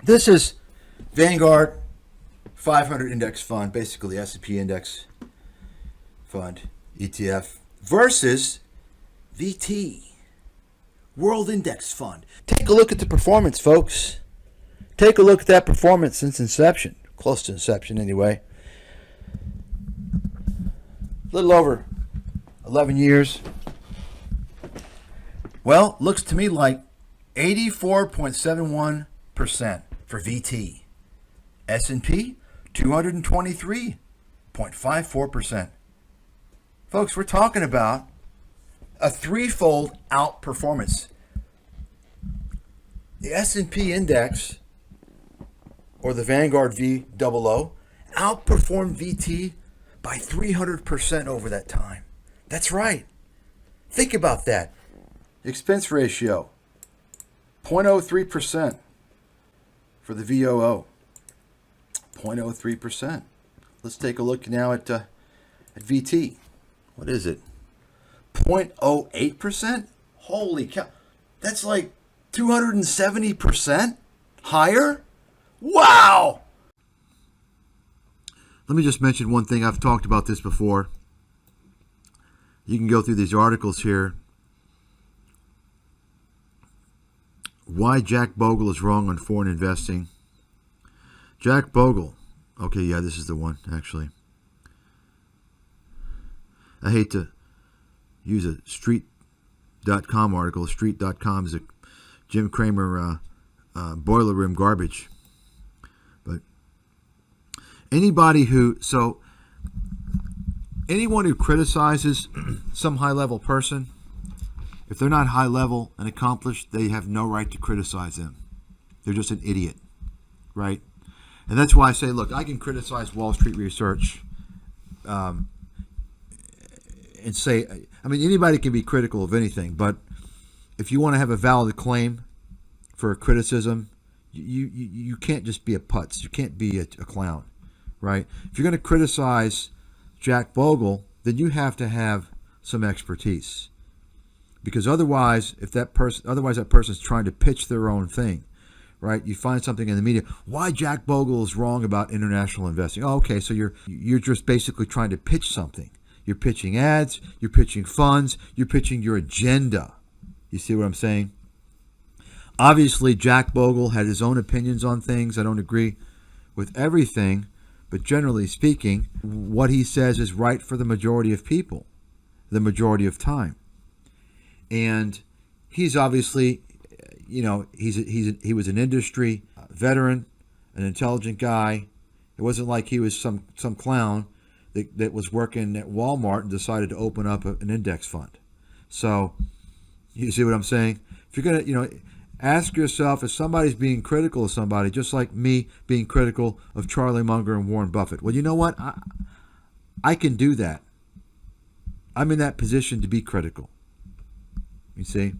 This is Vanguard 500 index fund, basically S&P index fund, ETF, versus VT, World Index Fund. Take a look at the performance, folks. Take a look at that performance since inception, close to inception anyway. A little over 11 years. Well, looks to me like 84.71% for VT. S&P, 223.54%. Folks, we're talking about a threefold outperformance. The S&P index, or the Vanguard VOO, outperformed VT by 300% over that time. That's right. Think about that. Expense ratio, 0.03% for the VOO. 0.03%. Let's take a look now at VT. What is it? 0.08%? Holy cow. That's like 270% higher? Wow! Let me just mention one thing. I've talked about this before. You can go through these articles here. Why Jack Bogle is wrong on foreign investing. Jack Bogle. Okay, yeah, this is the one, actually. I hate to use a street.com article. Street.com is a Jim Cramer boiler room garbage. But anyone who criticizes some high-level person, if they're not high-level and accomplished, they have no right to criticize them. They're just an idiot, right? And that's why I say, look, I can criticize Wall Street research and say, I mean, anybody can be critical of anything, but if you want to have a valid claim for a criticism, you can't just be a putz. You can't be a clown, right? If you're going to criticize Jack Bogle, then you have to have some expertise, because otherwise that person's trying to pitch their own thing, right? You find something in the media. Why Jack Bogle is wrong about international investing? Oh, okay, so you're just basically trying to pitch something. You're pitching ads. You're pitching funds. You're pitching your agenda. You see what I'm saying? Obviously, Jack Bogle had his own opinions on things. I don't agree with everything, but generally speaking, what he says is right for the majority of people, the majority of time. And he's obviously, he was an industry veteran, an intelligent guy. It wasn't like he was some clown that was working at Walmart and decided to open up an index fund. So you see what I'm saying? If you're going to, ask yourself if somebody's being critical of somebody, just like me being critical of Charlie Munger and Warren Buffett. Well, you know what? I can do that. I'm in that position to be critical. You see?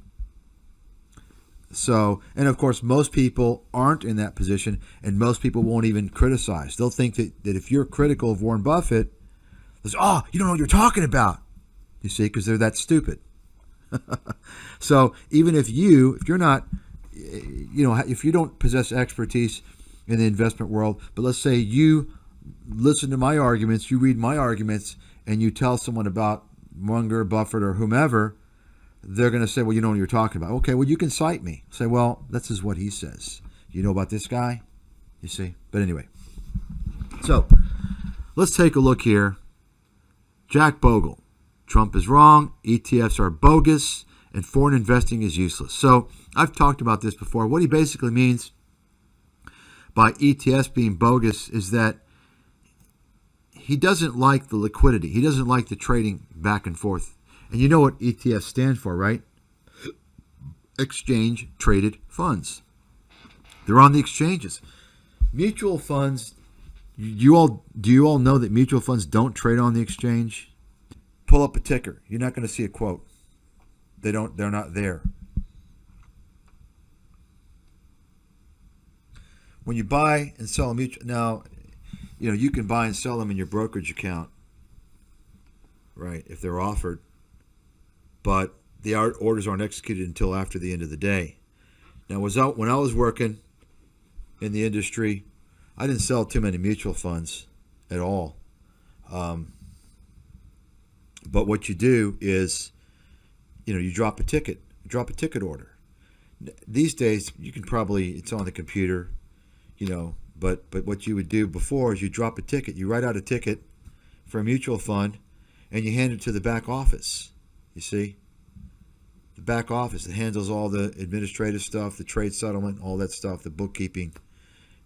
So, and of course, most people aren't in that position, and most people won't even criticize. They'll think that if you're critical of Warren Buffett, you don't know what you're talking about. You see, because they're that stupid. So even if you're not, if you don't possess expertise in the investment world, but let's say you listen to my arguments, you read my arguments, and you tell someone about Munger, Buffett, or whomever, they're going to say, well, you know what you're talking about. Okay, well, you can cite me. Say, well, this is what he says. You know about this guy? You see? But anyway. So, let's take a look here. Jack Bogle. Trump is wrong, ETFs are bogus, and foreign investing is useless. So, I've talked about this before. What he basically means by ETFs being bogus is that he doesn't like the liquidity. He doesn't like the trading back and forth. And you know what ETFs stand for, right? Exchange Traded Funds. They're on the exchanges. Mutual funds, do you all know that mutual funds don't trade on the exchange? Pull up a ticker. You're not going to see a quote. They're not there. When you buy and sell a mutual, now, you can buy and sell them in your brokerage account, right, if they're offered. But the orders aren't executed until after the end of the day. Now, when I was working in the industry. I didn't sell too many mutual funds at all. But what you do is, you drop a ticket order. These days, you can probably, it's on the computer, but what you would do before is you drop a ticket. You write out a ticket for a mutual fund, and you hand it to the back office. You see? The back office that handles all the administrative stuff, the trade settlement, all that stuff, the bookkeeping.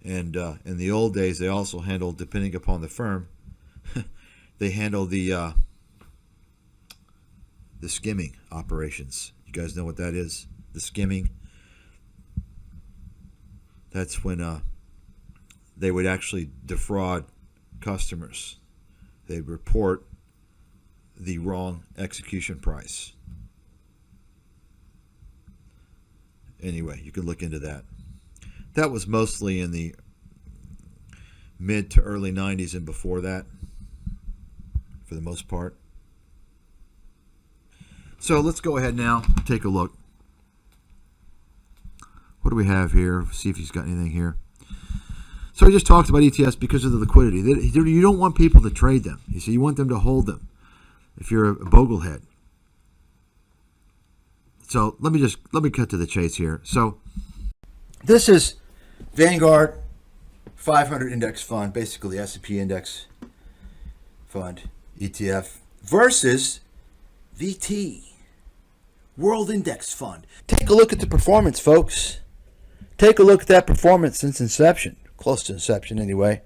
And in the old days, they also handled, depending upon the firm, they handled the skimming operations. You guys know what that is? The skimming. That's when they would actually defraud customers. They'd report the wrong execution price. Anyway, you could look into that. That was mostly in the mid to early 90s and before that, for the most part. So let's go ahead now and take a look. What do we have here? See if he's got anything here. So he just talked about ETFs because of the liquidity. You don't want people to trade them. You see, you want them to hold them if you're a boglehead. So let me cut to the chase here. So this is Vanguard 500 Index Fund, basically the S&P Index Fund ETF, versus VT World Index Fund. Take a look at the performance, folks. Take a look at that performance since inception, close to inception anyway.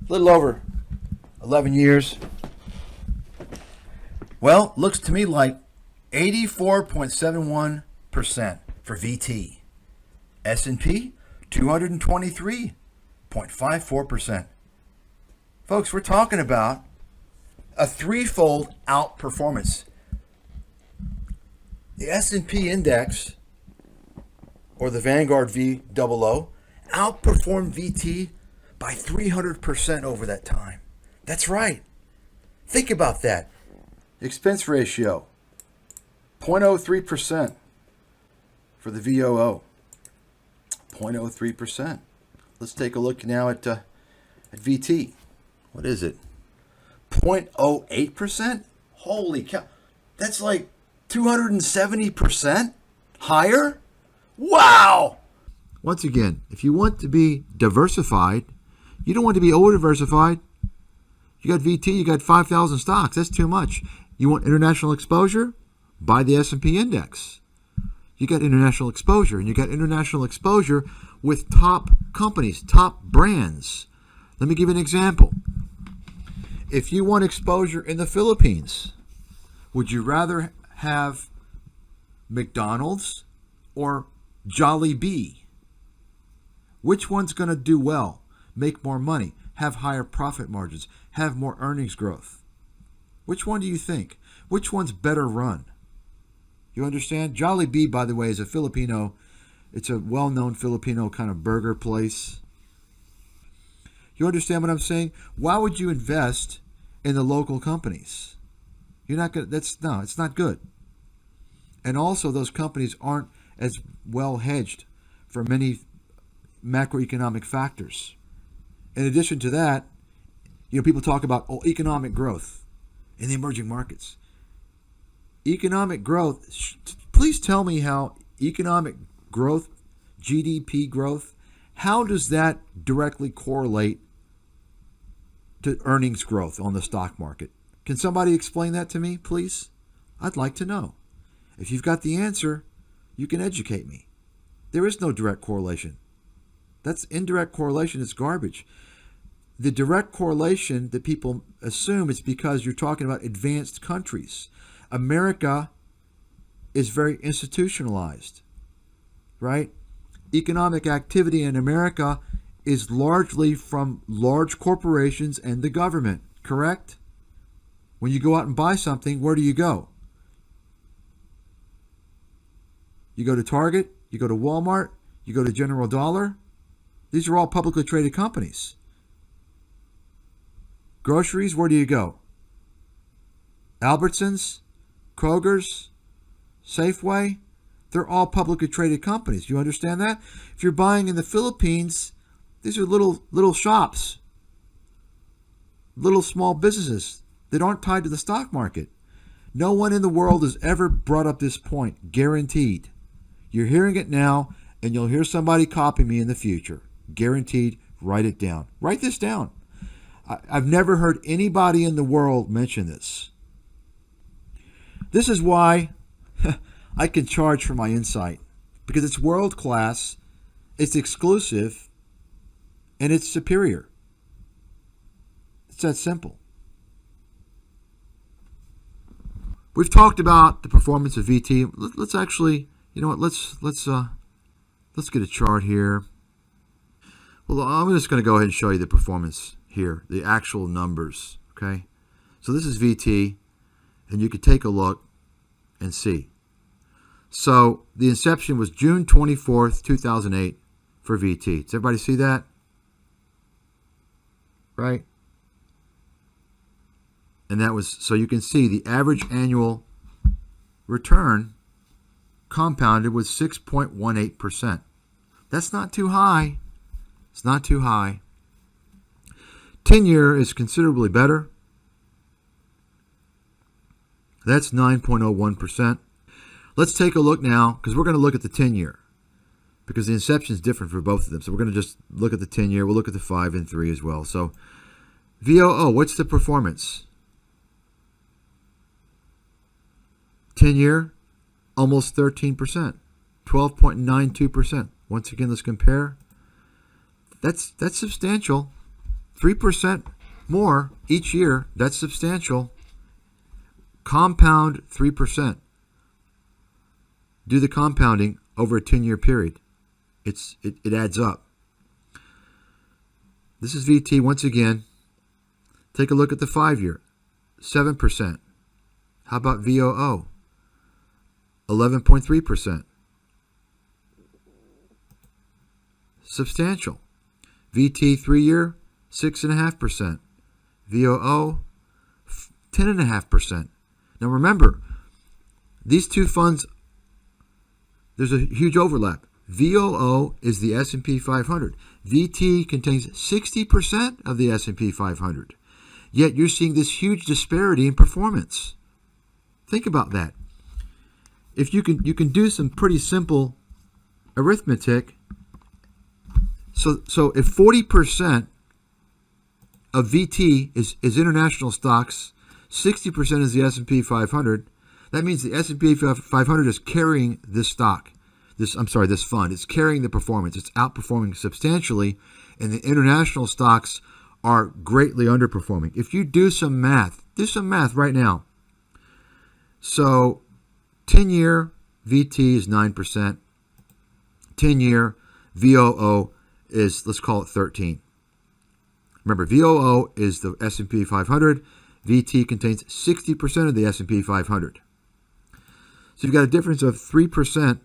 A little over 11 years. Well, looks to me like 84.71% for VT. S&P, 223.54%. Folks, we're talking about a threefold outperformance. The S&P index, or the Vanguard VOO, outperformed VT by 300% over that time. That's right. Think about that. Expense ratio, 0.03% for the VOO. 0.03%. Let's take a look now at VT. What is it? 0.08%? Holy cow. That's like 270% higher? Wow! Once again, if you want to be diversified, you don't want to be over-diversified. You got VT, you got 5,000 stocks. That's too much. You want international exposure? Buy the S&P index. You got international exposure, and you got international exposure with top companies, top brands. Let me give you an example. If you want exposure in the Philippines, would you rather have McDonald's or Jollibee? Which one's going to do well, make more money, have higher profit margins, have more earnings growth? Which one do you think? Which one's better run? You understand? Jollibee, by the way, is a Filipino. It's a well-known Filipino kind of burger place. You understand what I'm saying? Why would you invest in the local companies? You're not going. It's not good. And also, those companies aren't as well hedged for many macroeconomic factors. In addition to that, people talk about economic growth in the emerging markets. Economic growth, please tell me how economic growth, GDP growth, how does that directly correlate to earnings growth on the stock market? Can somebody explain that to me, please? I'd like to know. If you've got the answer, you can educate me. There is no direct correlation. That's indirect correlation. It's garbage. The direct correlation that people assume is because you're talking about advanced countries. America is very institutionalized, right? Economic activity in America is largely from large corporations and the government, correct? When you go out and buy something, where do you go? You go to Target, you go to Walmart, you go to General Dollar. These are all publicly traded companies. Groceries, where do you go? Albertsons, Kroger's, Safeway. They're all publicly traded companies. You understand that? If you're buying in the Philippines, these are little shops, little small businesses that aren't tied to the stock market. No one in the world has ever brought up this point, guaranteed. You're hearing it now, and you'll hear somebody copy me in the future. Guaranteed, write it down. Write this down. I've never heard anybody in the world mention this. This is why I can charge for my insight, because it's world class, it's exclusive, and it's superior. It's that simple. We've talked about the performance of VT. Let's actually, you know what? Let's get a chart here. Well, I'm just going to go ahead and show you the performance here, the actual numbers. Okay, so this is VT, and you could take a look and see. So the inception was June 24th, 2008 for VT. Does everybody see that? Right? And that was, so you can see the average annual return compounded was 6.18%. That's not too high. It's not too high. 10-year is considerably better. That's 9.01%. Let's take a look now, because we're going to look at the 10-year, because the inception is different for both of them. So we're going to just look at the 10-year. We'll look at the 5 and 3 as well. So VOO, what's the performance? 10-year, almost 13%, 12.92%. Once again, let's compare. That's substantial. 3% more each year. That's substantial. Compound 3%. Do the compounding over a 10-year period. It adds up. This is VT once again. Take a look at the 5-year. 7%. How about VOO? 11.3%. Substantial. VT 3-year, 6.5%. VOO, 10.5%. Now remember, these two funds, there's a huge overlap. VOO is the S&P 500. VT contains 60% of the S&P 500. Yet you're seeing this huge disparity in performance. Think about that. If you can do some pretty simple arithmetic. So if 40% of VT is international stocks, 60% is the S&P 500. That means the S&P 500 is carrying this stock. This fund. It's carrying the performance. It's outperforming substantially, and the international stocks are greatly underperforming. If you do some math right now. So 10-year VT is 9%. 10-year VOO is, let's call it 13. Remember, VOO is the S&P 500. VT contains 60% of the S&P 500. So you've got a difference of 3%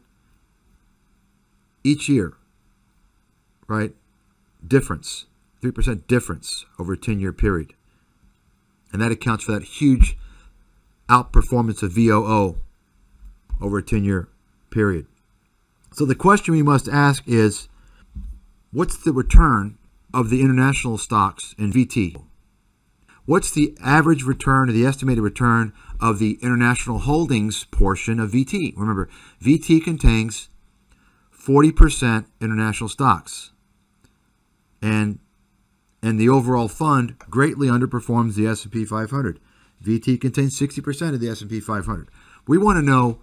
each year, right? Difference, 3% difference over a 10-year period. And that accounts for that huge outperformance of VOO over a 10-year period. So the question we must ask is, what's the return of the international stocks in VT? What's the average return or the estimated return of the international holdings portion of VT? Remember, VT contains 40% international stocks. And the overall fund greatly underperforms the S&P 500. VT contains 60% of the S&P 500. We want to know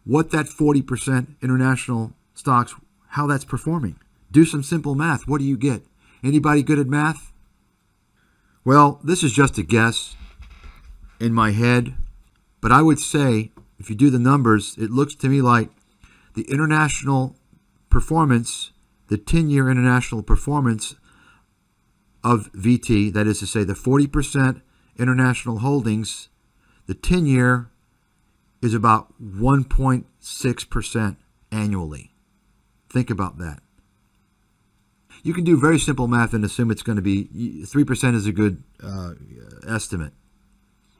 what that 40% international stocks, how that's performing. Do some simple math. What do you get? Anybody good at math? Well, this is just a guess in my head, but I would say if you do the numbers, it looks to me like the international performance, the 10-year international performance of VT, that is to say the 40% international holdings, the 10-year is about 1.6% annually. Think about that. You can do very simple math and assume it's going to be 3% is a good estimate.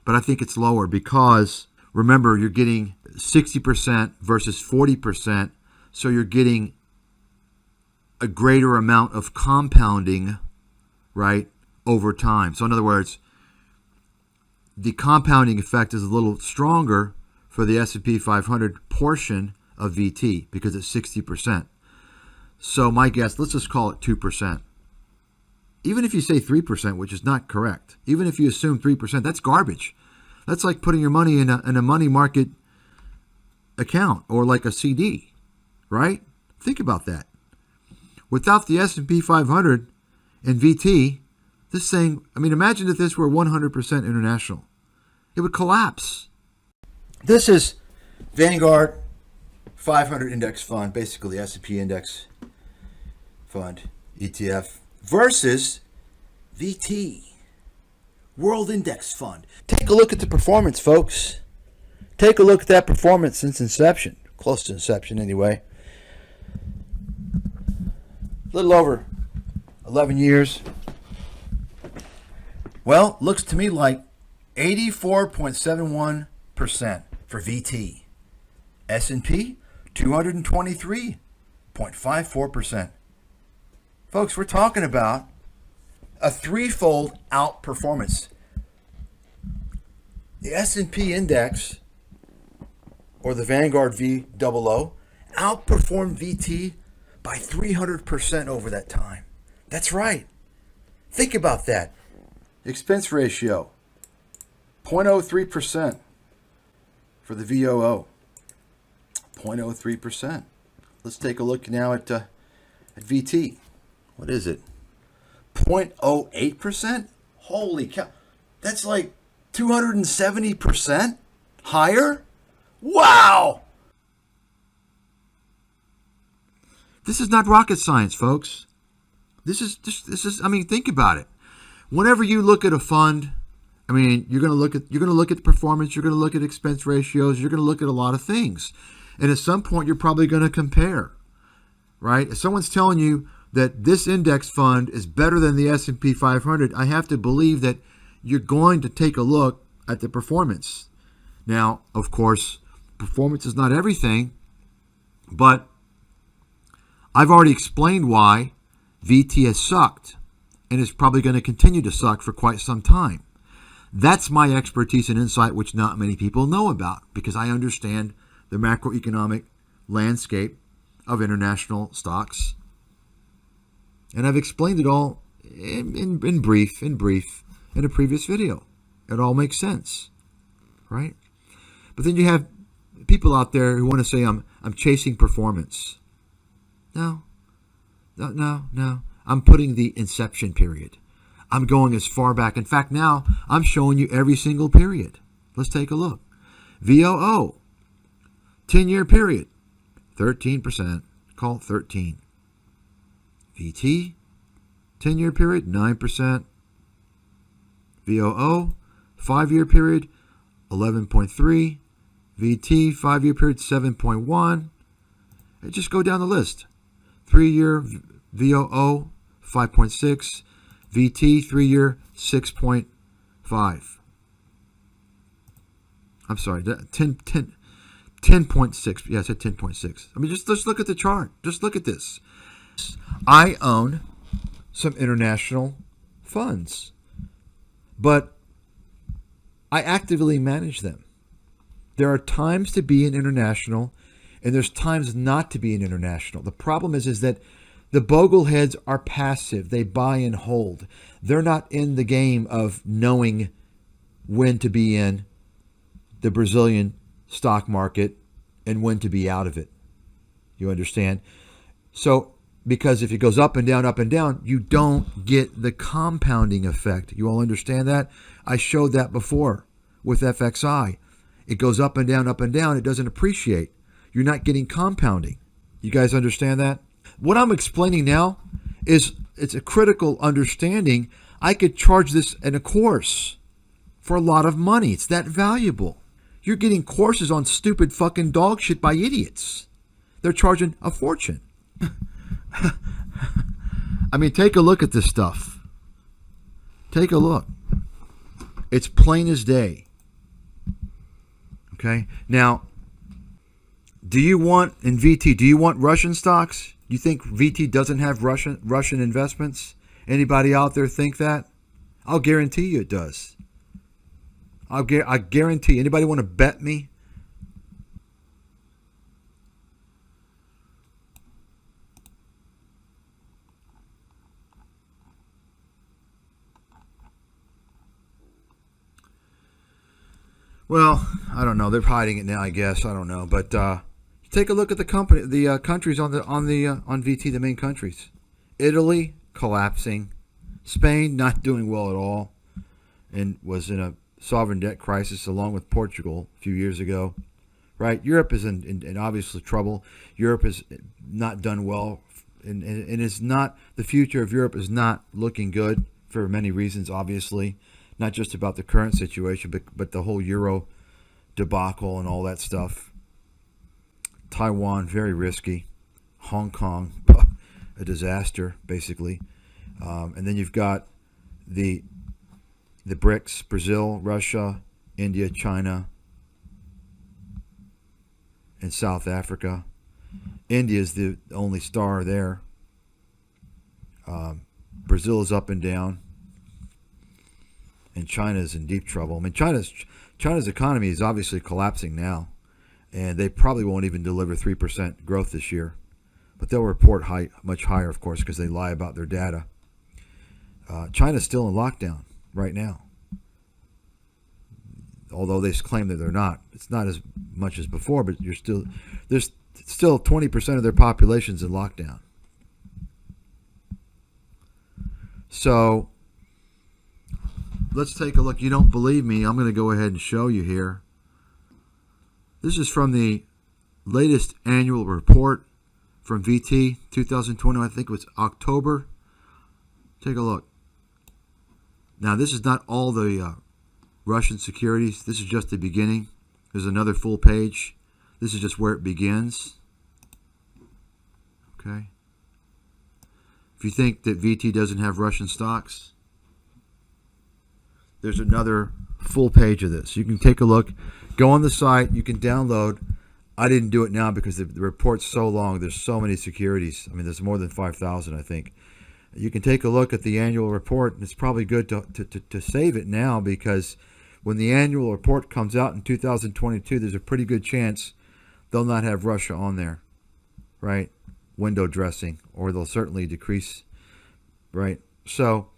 But I think it's lower because, Remember, you're getting 60% versus 40%, so you're getting a greater amount of compounding, right, over time. So in other words, the compounding effect is a little stronger for the S&P 500 portion of VT because it's 60%. So my guess, let's just call it 2%. Even if you say 3%, which is not correct, even if you assume 3%, that's garbage. That's like putting your money in a money market account or like a CD, right? Think about that. Without the S&P 500 and VT, this thing, I mean, imagine if this were 100% international. It would collapse. This is Vanguard 500 Index Fund, basically S&P Index Fund, ETF, versus VT, World Index Fund. Take a look at the performance, folks. Take a look at that performance since inception, close to inception anyway. A little over 11 years. Well, looks to me like 84.71% for VT. S&P, 223.54%. Folks, we're talking about a threefold outperformance. The S&P index, or the Vanguard VOO, outperformed VT by 300% over that time. That's right. Think about that. Expense ratio, 0.03% for the VOO. 0.03%. Let's take a look now at VT. What is it? 0.08%? Holy cow. That's like 270% higher? Wow! This is not rocket science, folks. This is I mean, think about it. Whenever you look at a fund, I mean, you're going to look at the performance, you're going to look at expense ratios, you're going to look at a lot of things. And at some point, you're probably going to compare, right? If someone's telling you that this index fund is better than the S&P 500, I have to believe that you're going to take a look at the performance. Now, of course, performance is not everything, but I've already explained why VT has sucked and is probably going to continue to suck for quite some time. That's my expertise and insight, which not many people know about, because I understand the macroeconomic landscape of international stocks. And I've explained it all in brief in a previous video. It all makes sense, right? But then you have people out there who want to say I'm chasing performance. No. I'm putting the inception period. I'm going as far back. In fact, now I'm showing you every single period. Let's take a look. VOO, 10-year period, 13%. Call it 13. VT, 10-year period, 9%. VOO, 5-year period, 11.3. VT, 5-year period, 7.1. Just go down the list. 3-year VOO, 5.6. VT, 3-year, 6.5. I'm sorry, 10.6. Yeah, I said 10.6. I mean, just look at the chart. Just look at this. I own some international funds, but I actively manage them. There are times to be an international, and there's times not to be an international. The problem is that the bogleheads are passive. They buy and hold. They're not in the game of knowing when to be in the Brazilian stock market and when to be out of it. You understand? So, because if it goes up and down, you don't get the compounding effect. You all understand that? I showed that before with FXI. It goes up and down, it doesn't appreciate. You're not getting compounding. You guys understand that? What I'm explaining now is it's a critical understanding. I could charge this in a course for a lot of money. It's that valuable. You're getting courses on stupid fucking dog shit by idiots. They're charging a fortune. I mean, take a look at this stuff. Take a look. It's plain as day. Okay. Now, do you want in VT? Do you want Russian stocks? Do you think VT doesn't have Russian investments? Anybody out there think that? I'll guarantee you it does. I guarantee. Anybody want to bet me? Well, I don't know. They're hiding it now, I guess. I don't know, but take a look at the countries on VT, the main countries. Italy collapsing, Spain not doing well at all, and was in a sovereign debt crisis along with Portugal a few years ago. Right? Europe is in obviously trouble. Europe has not done well, and it's not, the future of Europe is not looking good for many reasons, obviously. Not just about the current situation, but the whole Euro debacle and all that stuff. Taiwan, very risky. Hong Kong, a disaster, basically. And then you've got the BRICS, Brazil, Russia, India, China, and South Africa. India is the only star there. Brazil is up and down. And China is in deep trouble. I mean, China's economy is obviously collapsing now, and they probably won't even deliver 3% growth this year. But they'll report much higher, of course, because they lie about their data. China's still in lockdown right now, although they claim that they're not. It's not as much as before, but there's still 20% of their population's in lockdown. So let's take a look. You don't believe me? I'm going to go ahead and show you here. This is from the latest annual report from VT 2020. I think it was October. Take a look. Now, this is not all the Russian securities. This is just the beginning. There's another full page. This is just where it begins. Okay. If you think that VT doesn't have Russian stocks, there's another full page of this. You can take a look. Go on the site. You can download. I didn't do it now because the report's so long. There's so many securities. I mean, there's more than 5,000, I think. You can take a look at the annual report. It's probably good to save it now, because when the annual report comes out in 2022, there's a pretty good chance they'll not have Russia on there, right? Window dressing, or they'll certainly decrease, right? So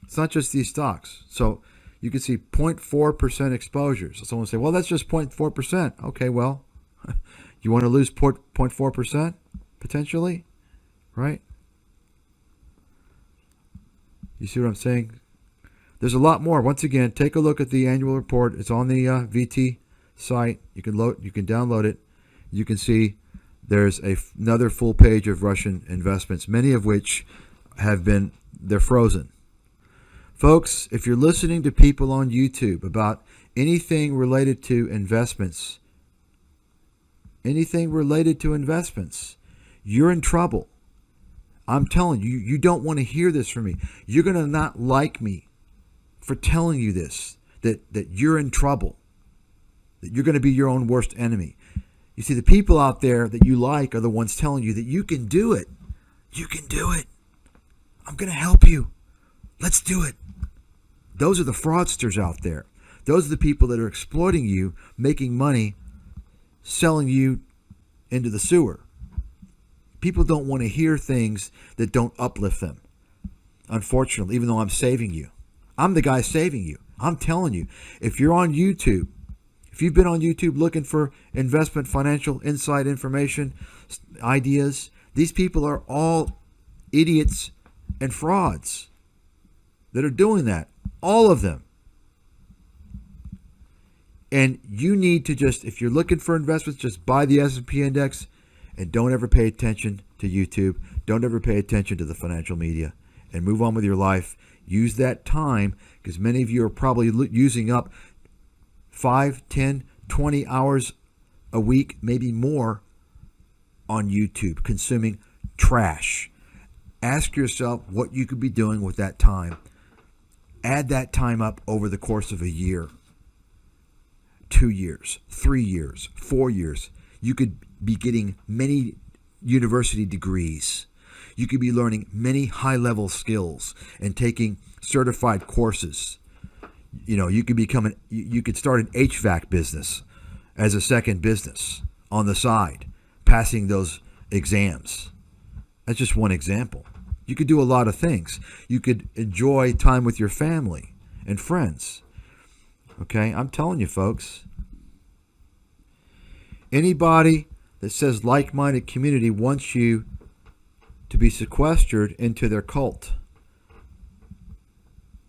it's not just these stocks. So you can see 0.4% exposure. So someone will say, well, that's just 0.4%. Okay, well, you want to lose 0.4% potentially, right? You see what I'm saying? There's a lot more. Once again, take a look at the annual report. It's on the VT site. You can download it. You can see there's another full page of Russian investments, many of which they're frozen. Folks, if you're listening to people on YouTube about anything related to investments, you're in trouble. I'm telling you, you don't want to hear this from me. You're going to not like me for telling you this, that you're in trouble, that you're going to be your own worst enemy. You see, the people out there that you like are the ones telling you that you can do it. You can do it. I'm going to help you. Let's do it. Those are the fraudsters out there. Those are the people that are exploiting you, making money, selling you into the sewer. People don't want to hear things that don't uplift them. Unfortunately, even though I'm saving you. I'm the guy saving you. I'm telling you, if you're on YouTube, if you've been on YouTube looking for investment, financial insight, information, ideas, these people are all idiots and frauds that are doing that. All of them. And you need to if you're looking for investments, just buy the S&P index and don't ever pay attention to YouTube. Don't ever pay attention to the financial media, and move on with your life. Use that time, because many of you are probably using up 5, 10, 20 hours a week, maybe more, on YouTube, consuming trash. Ask yourself what you could be doing with that time. Add that time up over the course of a year. 2 years, 3 years, 4 years. You could be getting many university degrees. You could be learning many high-level skills and taking certified courses. You could you could start an HVAC business as a second business on the side, passing those exams. That's just one example. You could do a lot of things. You could enjoy time with your family and friends. Okay, I'm telling you, folks. Anybody that says like-minded community wants you to be sequestered into their cult.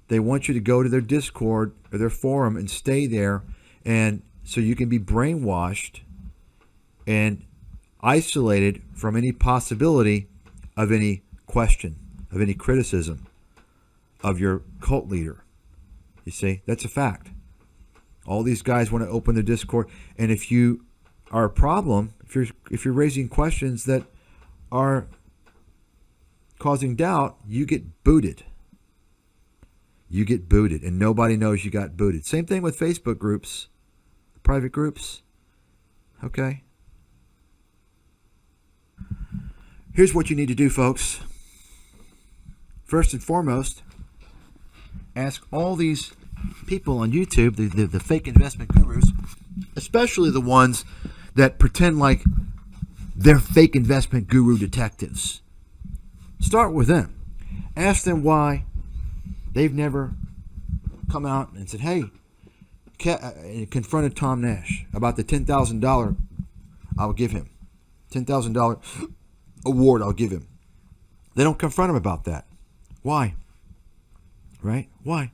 They want you to go to their Discord or their forum and stay there, and so you can be brainwashed and isolated from any possibility of any question, of any criticism of your cult leader. You see, that's a fact. All these guys want to open their Discord, and if you are a problem, if you're raising questions that are causing doubt, you get booted. You get booted, and nobody knows you got booted. Same thing with Facebook groups, private groups. Okay? Here's what you need to do, folks. First and foremost, ask all these people on YouTube, the fake investment gurus, especially the ones that pretend like they're fake investment guru detectives. Start with them. Ask them why they've never come out and said, hey, confronted Tom Nash about the $10,000 I'll give him. $10,000 award I'll give him. They don't confront him about that. Why? Right? Why?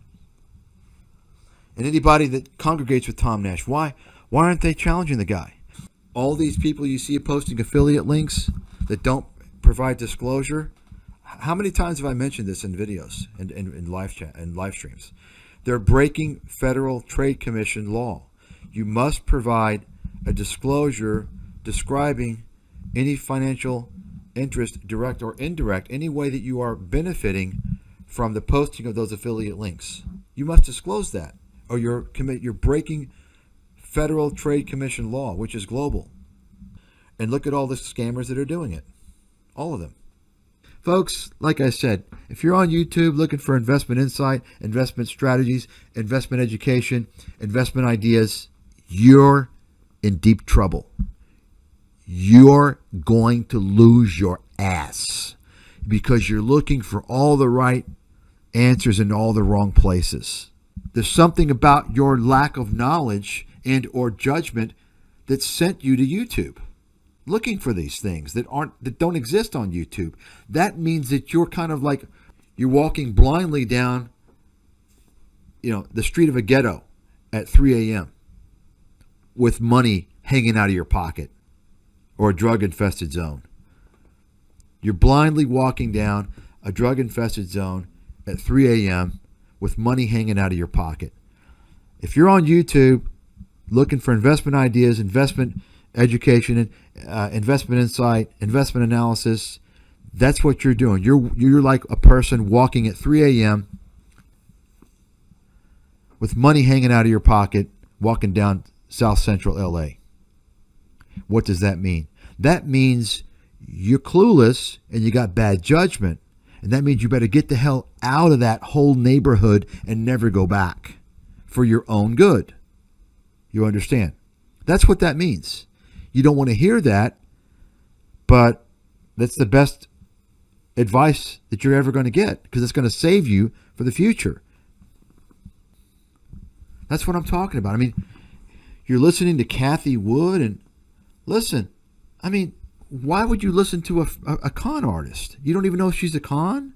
And anybody that congregates with Tom Nash, why aren't they challenging the guy? All these people you see posting affiliate links that don't provide disclosure, how many times have I mentioned this in videos and in live chat and live streams? They're breaking Federal Trade Commission law. You must provide a disclosure describing any financial interest, direct or indirect, any way that you are benefiting from the posting of those affiliate links. You must disclose that, or you're breaking Federal Trade Commission law, which is global. And look at all the scammers that are doing it. All of them. Folks, like I said, if you're on YouTube looking for investment insight, investment strategies, investment education, investment ideas, you're in deep trouble. You're going to lose your ass because you're looking for all the right answers in all the wrong places. There's something about your lack of knowledge and or judgment that sent you to YouTube looking for these things that don't exist on YouTube. That means that you're kind of like you're walking blindly down the street of a ghetto at 3 a.m. with money hanging out of your pocket or a drug-infested zone. You're blindly walking down a drug-infested zone at 3 a.m. with money hanging out of your pocket. If you're on YouTube looking for investment ideas, investment education, investment insight, investment analysis, that's what you're doing. You're like a person walking at 3 a.m. with money hanging out of your pocket, walking down South Central LA. What does that mean? That means you're clueless and you got bad judgment. And that means you better get the hell out of that whole neighborhood and never go back for your own good. You understand? That's what that means. You don't want to hear that, but that's the best advice that you're ever going to get because it's going to save you for the future. That's what I'm talking about. I mean, you're listening to Kathy Wood, and listen, I mean, why would you listen to a con artist? You don't even know if she's a con?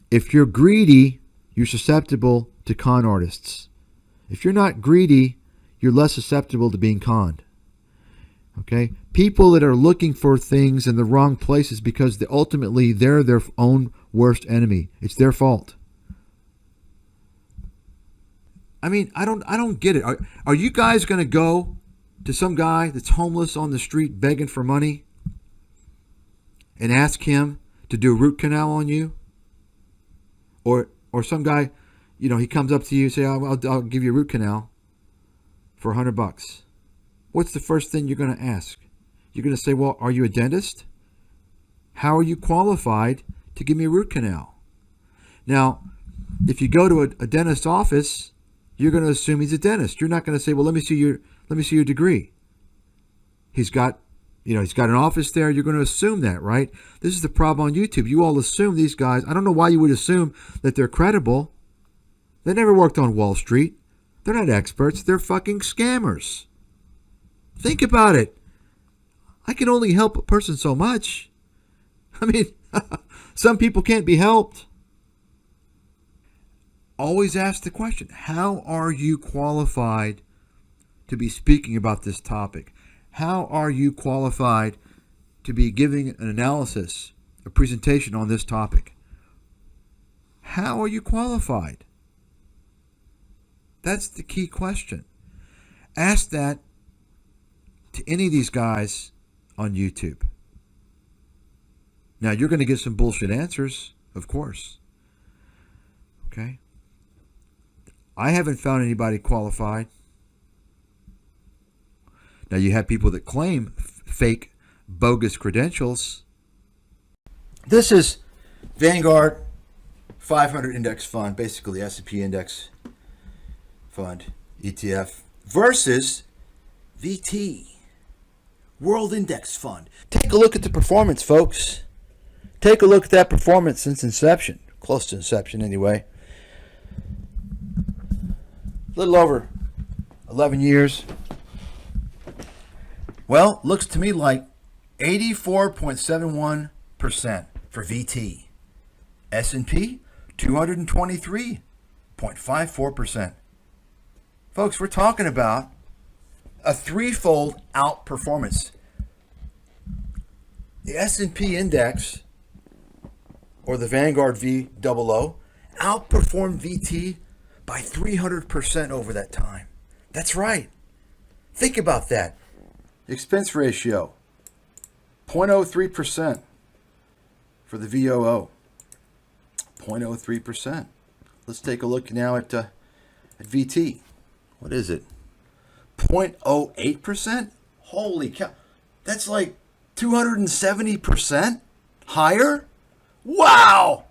If you're greedy, you're susceptible to con artists. If you're not greedy, you're less susceptible to being conned. Okay? People that are looking for things in the wrong places because ultimately they're their own worst enemy. It's their fault. I mean, I don't get it. Are you guys going to go to some guy that's homeless on the street begging for money and ask him to do a root canal on you? Or some guy, he comes up to you and say, I'll give you a root canal. for $100. What's the first thing you're going to ask? You're going to say, well, are you a dentist? How are you qualified to give me a root canal? Now, if you go to a dentist's office, you're going to assume he's a dentist. You're not going to say, well, let me see your degree. He's got an office there. You're going to assume that, right? This is the problem on YouTube. You all assume these guys. I don't know why you would assume that they're credible. They never worked on Wall Street. They're not experts. They're fucking scammers. Think about it. I can only help a person so much. I mean, some people can't be helped. Always ask the question, how are you qualified to be speaking about this topic? How are you qualified to be giving an analysis, a presentation on this topic? How are you qualified? That's the key question. Ask that to any of these guys on YouTube. Now, you're going to get some bullshit answers, of course. Okay? I haven't found anybody qualified. Now, you have people that claim fake, bogus credentials. This is Vanguard 500 Index Fund, basically S&P Index Fund, ETF, versus VT, World Index Fund. Take a look at the performance, folks. Take a look at that performance since inception, close to inception anyway. A little over 11 years. Well, looks to me like 84.71% for VT. S&P, 223.54%. Folks, we're talking about a threefold outperformance. The S&P index, or the Vanguard VOO, outperformed VT by 300% over that time. That's right. Think about that. Expense ratio, 0.03% for the VOO. 0.03%. Let's take a look now at VT. What is it? 0.08%? Holy cow. That's like 270% higher? Wow!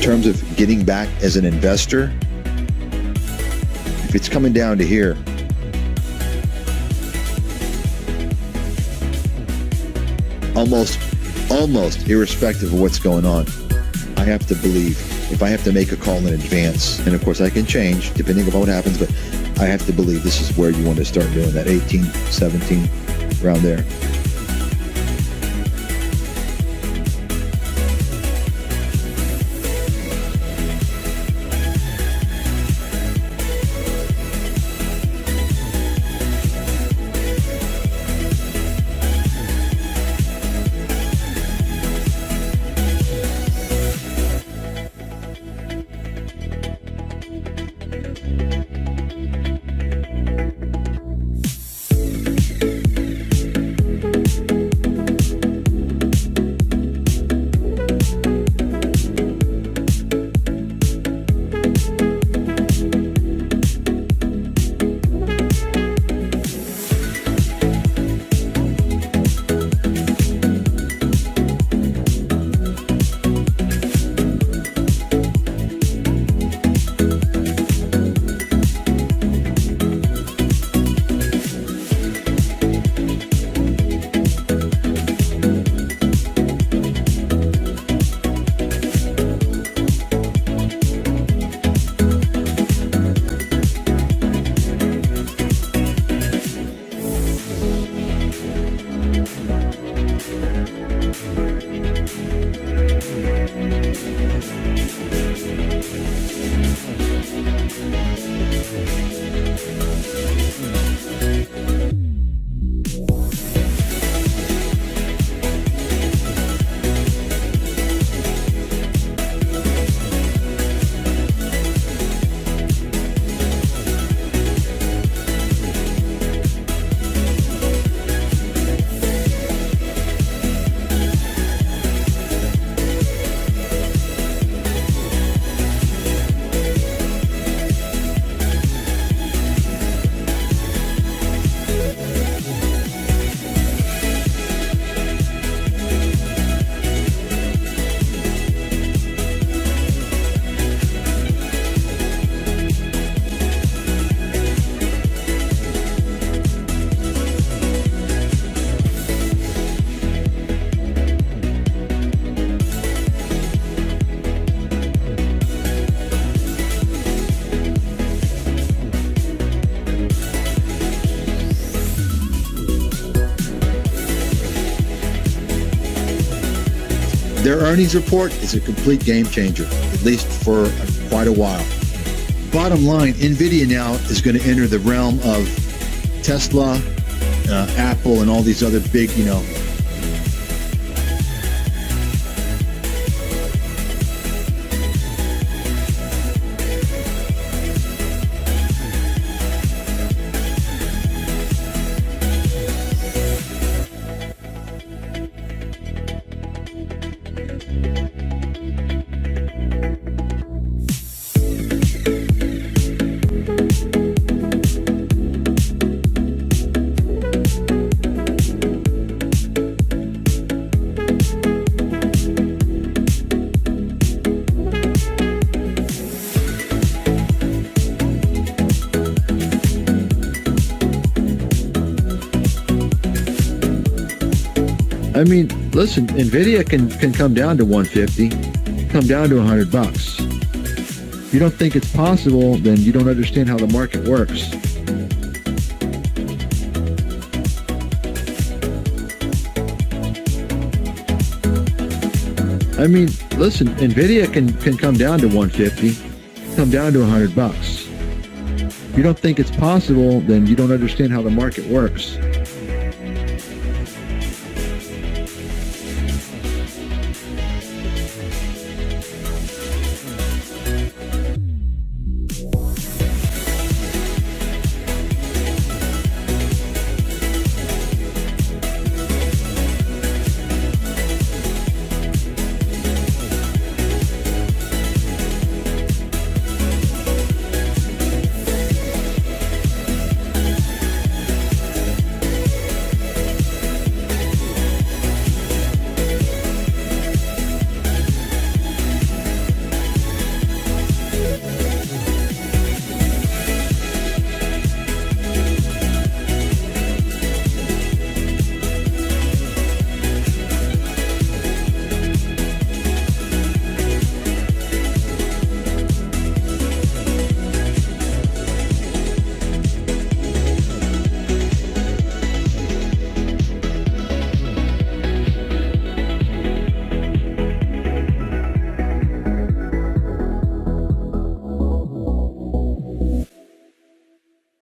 In terms of getting back as an investor, if it's coming down to here, almost irrespective of what's going on, I have to believe, if I have to make a call in advance, and of course I can change depending on what happens, but I have to believe this is where you want to start doing that 18, 17, around there. Their earnings report is a complete game changer, at least for quite a while. Bottom line, NVIDIA now is going to enter the realm of Tesla, Apple, and all these other big, I mean, listen, NVIDIA can come down to 150, come down to $100. you don't think it's possible, then you don't understand how the market works. I mean, listen, NVIDIA can come down to 150, come down to $100. If you don't think it's possible, then you don't understand how the market works.